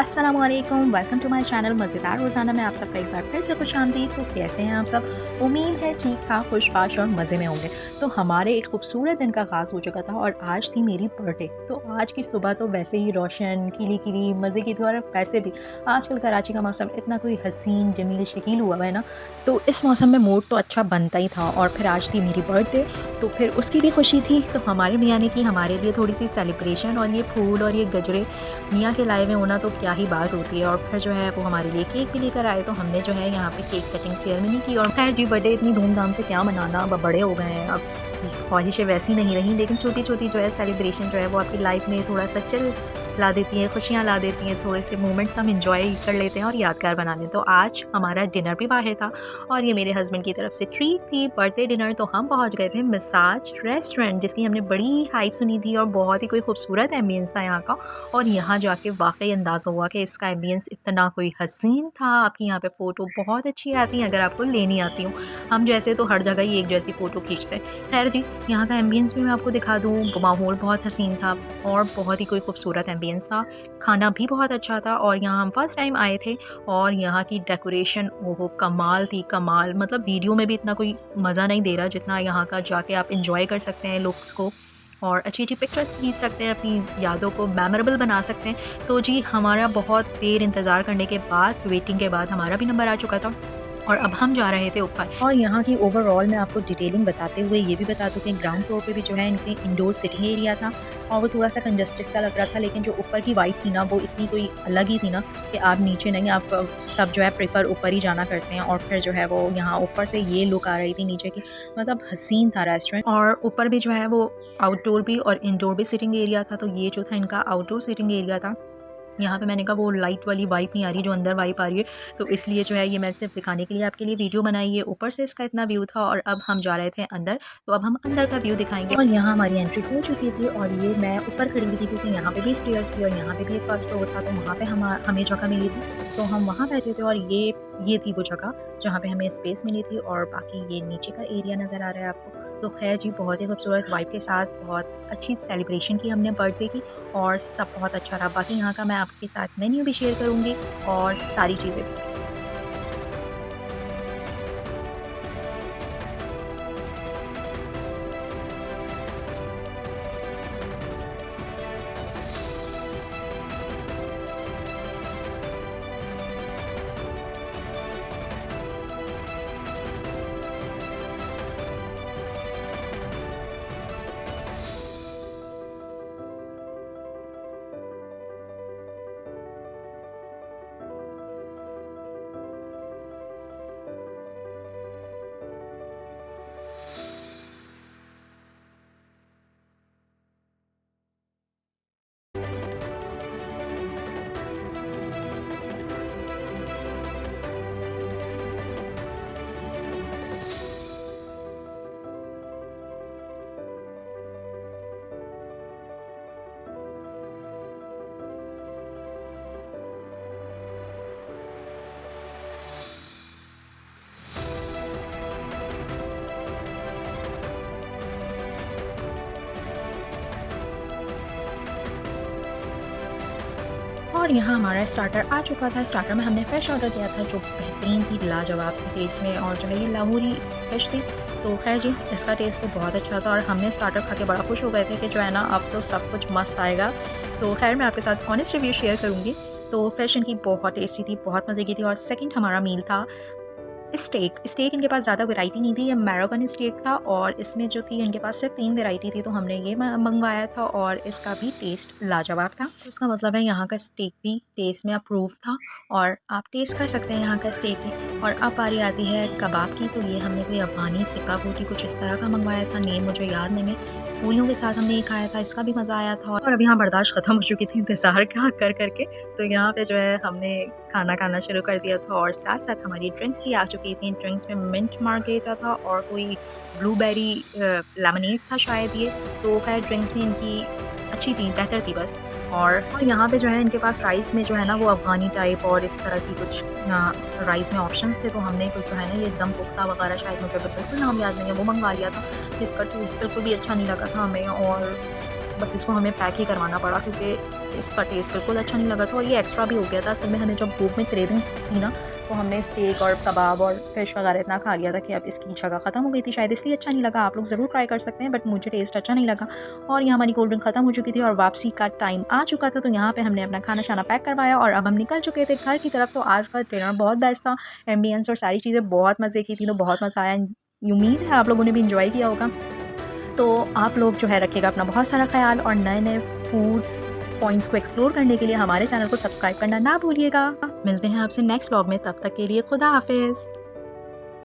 अस्सलाम वालेकुम, welcome to my channel मज़ेदार रोज़ाना में आप सबका एक बार फिर से खुशामदीद। तो कैसे हैं आप सब? उम्मीद है ठीक ठाक खुशबाश और मज़े में होंगे। तो हमारे एक खूबसूरत दिन का आगाज़ हो चुका था और आज थी मेरी बर्थडे। तो आज की सुबह तो वैसे ही रोशन खिली खिली मज़े की थी और वैसे भी आजकल कराची का मौसम इतना कोई हसीन जमील शकील हुआ है ना, तो इस मौसम में मूड तो अच्छा बनता ही था। और फिर आज थी मेरी बर्थडे, तो फिर उसकी भी खुशी थी। तो हमारे मियाँ ने की हमारे लिए थोड़ी सी सेलिब्रेशन, और ये फूल और ये गजरे मियाँ के लाए हुए होना तो क्या ही बात होती है। और फिर जो है वो हमारे लिए केक भी लेकर आए, तो हमने जो है यहाँ पे केक कटिंग सेरेमनी की। और खैर जी, बर्थडे इतनी धूमधाम से क्या मनाना, अब बड़े हो गए हैं, अब ख्वाहिशें वैसी नहीं रही, लेकिन छोटी छोटी जो है सेलिब्रेशन जो है वो आपकी लाइफ में थोड़ा सा चिल ला देती है, खुशियाँ ला देती हैं, थोड़े से मोमेंट्स हम इंजॉय कर लेते हैं और यादगार बना लेते हैं। तो आज हमारा डिनर भी बाहर था और ये मेरे हस्बैंड की तरफ से ट्रीट थी, बर्थडे डिनर। तो हम पहुंच गए थे मिसाज रेस्टोरेंट, जिसकी हमने बड़ी हाइप सुनी थी और बहुत ही कोई खूबसूरत एम्बियंस था यहाँ का। और यहाँ जाके वाकई अंदाज़ा हुआ कि इसका एम्बियंस इतना कोई हसीन था। आपकी यहाँ पे फ़ोटो बहुत अच्छी आती हैं अगर आपको लेनी आती हो। हम जैसे तो हर जगह ही एक जैसी फ़ोटो खींचते हैं। खैर जी, यहाँ का एम्बियंस भी मैं आपको दिखा दूँ। माहौल बहुत हसीन था और बहुत ही कोई खूबसूरत एम्बियंस था। खाना भी बहुत अच्छा था और यहाँ हम फर्स्ट टाइम आए थे। और यहाँ की डेकोरेशन ओहो कमाल थी, कमाल। मतलब वीडियो में भी इतना कोई मज़ा नहीं दे रहा जितना यहाँ का जाके आप इंजॉय कर सकते हैं लुक्स को, और अच्छी अच्छी पिक्चर्स खींच सकते हैं, अपनी यादों को मेमोरेबल बना सकते हैं। तो जी, हमारा बहुत देर इंतज़ार करने के बाद, वेटिंग के बाद हमारा भी नंबर आ चुका था और अब हम जा रहे थे ऊपर। और यहाँ की ओवरऑल मैं आपको डिटेलिंग बताते हुए ये भी बता दूँ कि ग्राउंड फ्लोर पे भी जो है इनके इंडोर सिटिंग एरिया था और वो थोड़ा सा कंजस्टेड सा लग रहा था, लेकिन जो ऊपर की वाइब थी ना वो इतनी कोई अलग ही थी ना कि आप नीचे नहीं, आप सब जो है प्रेफर ऊपर ही जाना करते हैं। और फिर जो है वो यहाँ ऊपर से ये लुक आ रही थी नीचे की, मतलब हसीन था रेस्टोरेंट। और ऊपर भी जो है वो आउटडोर भी और इंडोर भी सिटिंग एरिया था। तो ये जो था इनका आउटडोर सिटिंग एरिया था। यहाँ पे मैंने कहा वो लाइट वाली वाइब नहीं आ रही जो अंदर वाइब आ रही है, तो इसलिए जो है ये मैं सिर्फ दिखाने के लिए आपके लिए वीडियो बनाई है। ऊपर से इसका इतना व्यू था और अब हम जा रहे थे अंदर, तो अब हम अंदर का व्यू दिखाएंगे। और यहाँ हमारी एंट्री हो चुकी थी और ये मैं ऊपर खड़ी हुई थी क्योंकि यहाँ पे भी स्टेयर्स थी और यहाँ पे भी एक फर्स्ट फ्लोर था, तो वहाँ पे हमें जगह मिली थी, तो हम वहाँ बैठे थे। और ये थी वो जगह जहाँ पे हमें स्पेस मिली थी और बाकी ये नीचे का एरिया नज़र आ रहा है आपको। तो खैर जी, बहुत ही खूबसूरत वाइब के साथ बहुत अच्छी सेलिब्रेशन की हमने बर्थडे की और सब बहुत अच्छा रहा। बाकी यहाँ का मैं आपके साथ मेन्यू भी शेयर करूँगी और सारी चीज़ें भी। और यहाँ हमारा स्टार्टर आ चुका था। स्टार्टर में हमने फ़िश ऑर्डर किया था जो बेहतरीन थी, लाजवाब थी टेस्ट में, और जो है ये लाहौरी फ़िश थी। तो खैर जी, इसका टेस्ट तो बहुत अच्छा था और हमने स्टार्टर खा के बड़ा खुश हो गए थे कि जो है ना अब तो सब कुछ मस्त आएगा। तो खैर मैं आपके साथ ऑनेस्ट रिव्यू शेयर करूँगी। तो फ़िश इनकी बहुत टेस्टी थी, बहुत मज़े की थी। और सेकंड हमारा मील था स्टेक इनके पास ज़्यादा वैरायटी नहीं थी, ये अमेरिकन स्टेक था और इसमें जो थी इनके पास सिर्फ 3 वैरायटी थी, तो हमने ये मंगवाया था और इसका भी टेस्ट लाजवाब था। तो इसका मतलब है यहाँ का स्टेक भी टेस्ट में अप्रूव था और आप टेस्ट कर सकते हैं यहाँ का स्टेक भी। और अब बारी आती है कबाब की, तो ये हमने कोई अफ़गानी टिक्का बोटी कुछ इस तरह का मंगवाया था, नेम मुझे याद नहीं है। पूरियों के साथ हमने ये खाया था, इसका भी मज़ा आया था। और अब यहाँ बर्दाश्त ख़त्म हो चुकी थी इंतज़ार कर करके, तो यहाँ पे जो है हमने खाना खाना शुरू कर दिया था और साथ साथ हमारी ड्रिंक्स भी आ चुकी थी। ड्रिंक्स में मिंट मार्गरेटा था और कोई ब्लूबेरी लेमनेड था शायद ये। तो खैर ड्रिंक्स भी इनकी अच्छी थी, बेहतर थी बस। और यहाँ पे जो है इनके पास राइस में जो है ना वो अफ़गानी टाइप और इस तरह की कुछ राइस में ऑप्शंस थे, तो हमने कुछ जो है ना ये दम पुख्ता वगैरह, शायद मुझे बिल्कुल नाम याद नहीं है, वो मंगवा लिया था। जिसका टेस्ट बिल्कुल भी अच्छा नहीं लगा था हमें। और बस इसको हमें पैक ही करवाना पड़ा क्योंकि इसका टेस्ट बिल्कुल अच्छा नहीं लगा था और ये एक्स्ट्रा भी हो गया था। असल में हमें जब भूख में क्रेविंग थी ना, तो हमने स्टेक और कबाब और फिश वगैरह इतना खा लिया था कि अब इसकी जगह ख़त्म हो गई थी, शायद इसलिए अच्छा नहीं लगा। आप लोग ज़रूर ट्राई कर सकते हैं, बट मुझे टेस्ट अच्छा नहीं लगा। और यहाँ हमारी कोल्ड ड्रिंक ख़त्म हो चुकी थी और वापसी का टाइम आ चुका था, तो यहाँ पे हमने अपना खाना शाना पैक करवाया और अब हम निकल चुके थे घर की तरफ। तो आज का डिनर बहुत बेस्ट था, एम्बियंस और सारी चीज़ें बहुत मज़े की थी, तो बहुत मज़ा आया। उम्मीद है आप लोगों ने भी इंजॉय किया होगा। तो आप लोग जो है रखिएगा अपना बहुत सारा ख्याल और नए नए फूड्स पॉइंट्स को एक्सप्लोर करने के लिए हमारे चैनल को सब्सक्राइब करना ना भूलिएगा। मिलते हैं आपसे नेक्स्ट व्लॉग में, तब तक के लिए खुदा हाफिज़।